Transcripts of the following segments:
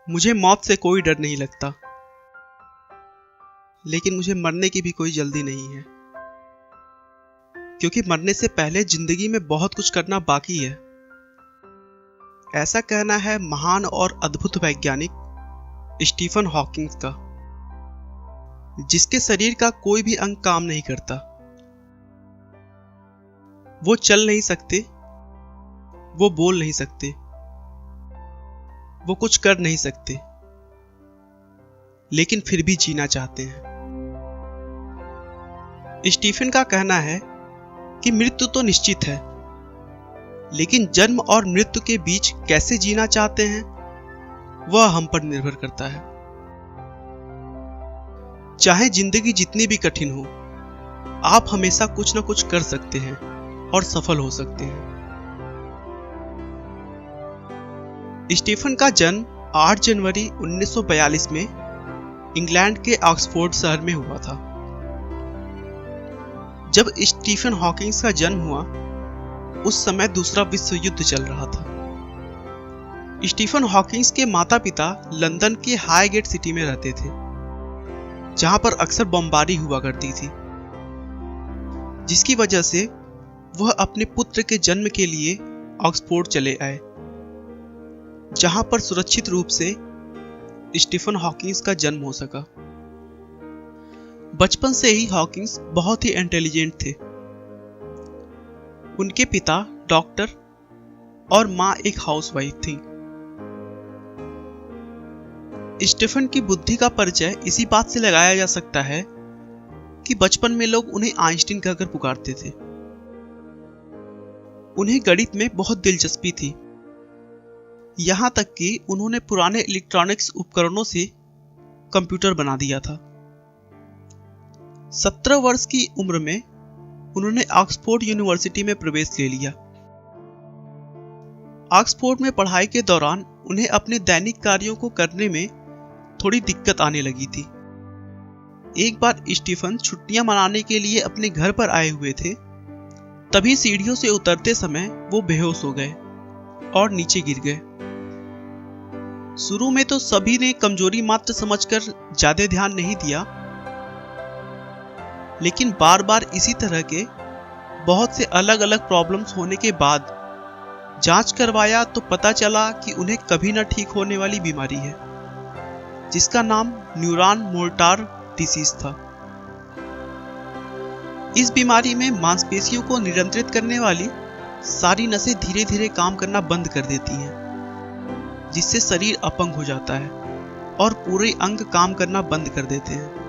मुझे मौत से कोई डर नहीं लगता, लेकिन मुझे मरने की भी कोई जल्दी नहीं है, क्योंकि मरने से पहले जिंदगी में बहुत कुछ करना बाकी है। ऐसा कहना है महान और अद्भुत वैज्ञानिक स्टीफन हॉकिंग का, जिसके शरीर का कोई भी अंग काम नहीं करता। वो चल नहीं सकते, वो बोल नहीं सकते, वो कुछ कर नहीं सकते, लेकिन फिर भी जीना चाहते हैं। स्टीफन का कहना है कि मृत्यु तो निश्चित है, लेकिन जन्म और मृत्यु के बीच कैसे जीना चाहते हैं वह हम पर निर्भर करता है। चाहे जिंदगी जितनी भी कठिन हो, आप हमेशा कुछ न कुछ कर सकते हैं और सफल हो सकते हैं। स्टीफन का जन्म 8 जनवरी 1942 में इंग्लैंड के ऑक्सफोर्ड शहर में हुआ था। जब स्टीफन हॉकिंग का जन्म हुआ, उस समय दूसरा विश्व युद्ध चल रहा था। स्टीफन हॉकिंग के माता पिता लंदन के हाईगेट सिटी में रहते थे, जहां पर अक्सर बमबारी हुआ करती थी, जिसकी वजह से वह अपने पुत्र के जन्म के लिए ऑक्सफोर्ड चले आए, जहां पर सुरक्षित रूप से स्टीफन हॉकिंग का जन्म हो सका। बचपन से ही हॉकिंग बहुत ही इंटेलिजेंट थे। उनके पिता डॉक्टर और मां एक हाउसवाइफ थी। स्टीफन की बुद्धि का परिचय इसी बात से लगाया जा सकता है कि बचपन में लोग उन्हें आइंस्टीन कहकर पुकारते थे। उन्हें गणित में बहुत दिलचस्पी थी, यहां तक कि उन्होंने पुराने इलेक्ट्रॉनिक्स उपकरणों से कंप्यूटर बना दिया था। 17 वर्ष की उम्र में उन्होंने ऑक्सफोर्ड यूनिवर्सिटी में प्रवेश ले लिया। ऑक्सफोर्ड में पढ़ाई के दौरान उन्हें अपने दैनिक कार्यों को करने में थोड़ी दिक्कत आने लगी थी। एक बार स्टीफन छुट्टियां मनाने के लिए अपने घर पर आए हुए थे, तभी सीढ़ियों से उतरते समय वो बेहोश हो गए और नीचे गिर गए। शुरू में तो सभी ने कमजोरी मात्र समझकर ज्यादा ध्यान नहीं दिया, लेकिन बार बार इसी तरह के बहुत से अलग अलग प्रॉब्लम्स होने के बाद जांच करवाया तो पता चला कि उन्हें कभी न ठीक होने वाली बीमारी है, जिसका नाम न्यूरॉन मोर्टार डिसीज था। इस बीमारी में मांसपेशियों को नियंत्रित करने वाली सारी नसें धीरे धीरे काम करना बंद कर देती हैं, जिससे शरीर अपंग हो जाता है और पूरे अंग काम करना बंद कर देते हैं।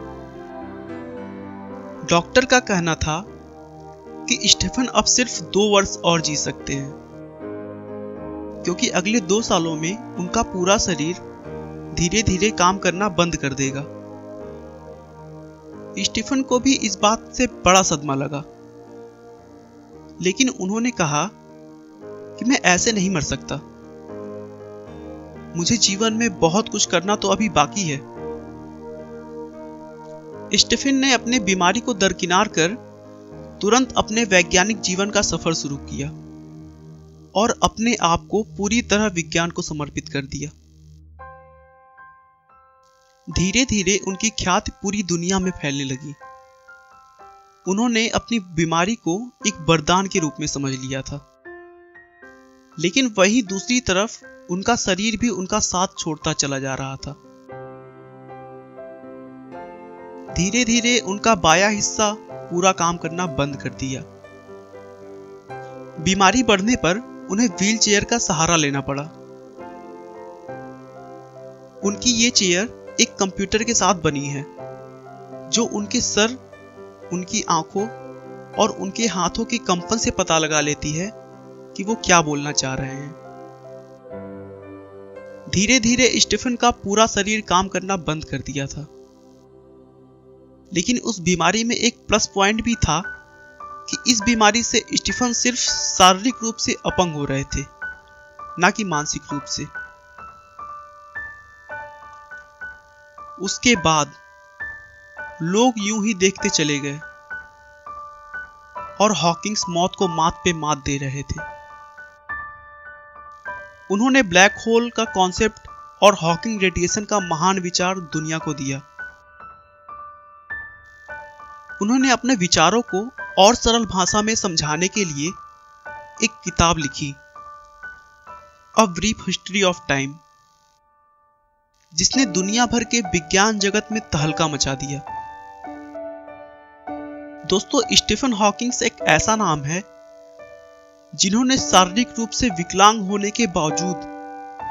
डॉक्टर का कहना था कि स्टीफन अब सिर्फ 2 वर्ष और जी सकते हैं, क्योंकि अगले 2 सालों में उनका पूरा शरीर धीरे धीरे काम करना बंद कर देगा। स्टीफन को भी इस बात से बड़ा सदमा लगा, लेकिन उन्होंने कहा कि मैं ऐसे नहीं मर सकता, मुझे जीवन में बहुत कुछ करना तो अभी बाकी है। स्टीफन ने अपने बीमारी को दरकिनार कर तुरंत अपने वैज्ञानिक जीवन का सफर शुरू किया और अपने आप को पूरी तरह विज्ञान को समर्पित कर दिया। धीरे धीरे उनकी ख्याति पूरी दुनिया में फैलने लगी। उन्होंने अपनी बीमारी को एक वरदान के रूप में समझ लिया था, लेकिन वहीं दूसरी तरफ उनका शरीर भी उनका साथ छोड़ता चला जा रहा था। धीरे धीरे उनका बायां हिस्सा पूरा काम करना बंद कर दिया। बीमारी बढ़ने पर उन्हें व्हीलचेयर का सहारा लेना पड़ा। उनकी ये चेयर एक कंप्यूटर के साथ बनी है, जो उनके सर, उनकी आंखों और उनके हाथों के कंपन से पता लगा लेती है कि वो क्या बोलना चाह रहे हैं। धीरे धीरे स्टीफन का पूरा शरीर काम करना बंद कर दिया था, लेकिन उस बीमारी में एक प्लस पॉइंट भी था कि इस बीमारी से स्टीफन सिर्फ शारीरिक रूप से अपंग हो रहे थे, ना कि मानसिक रूप से। उसके बाद लोग यूं ही देखते चले गए और हॉकिंग्स मौत को मात पे मात दे रहे थे। उन्होंने ब्लैक होल का कॉन्सेप्ट और हॉकिंग रेडिएशन का महान विचार दुनिया को दिया। उन्होंने अपने विचारों को और सरल भाषा में समझाने के लिए एक किताब लिखी, a brief history of time, जिसने दुनिया भर के विज्ञान जगत में तहलका मचा दिया। दोस्तों, स्टीफन हॉकिंग्स एक ऐसा नाम है जिन्होंने शारीरिक रूप से विकलांग होने के बावजूद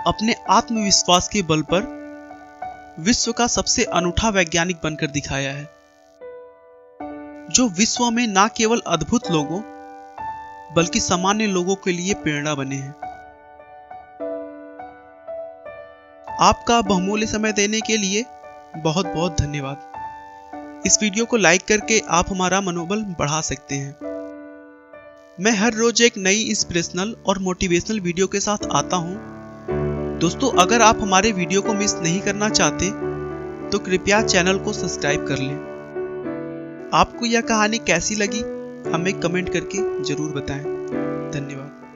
अपने आत्मविश्वास के बल पर विश्व का सबसे अनूठा वैज्ञानिक बनकर दिखाया है, जो विश्व में न केवल अद्भुत लोगों बल्कि सामान्य लोगों के लिए प्रेरणा बने हैं। आपका बहुमूल्य समय देने के लिए बहुत बहुत धन्यवाद। इस वीडियो को लाइक करके आप हमारा मनोबल बढ़ा सकते हैं। मैं हर रोज एक नई इंस्पिरेशनल और मोटिवेशनल वीडियो के साथ आता हूं। दोस्तों, अगर आप हमारे वीडियो को मिस नहीं करना चाहते तो कृपया चैनल को सब्सक्राइब कर लें। आपको यह कहानी कैसी लगी हमें कमेंट करके जरूर बताएं। धन्यवाद।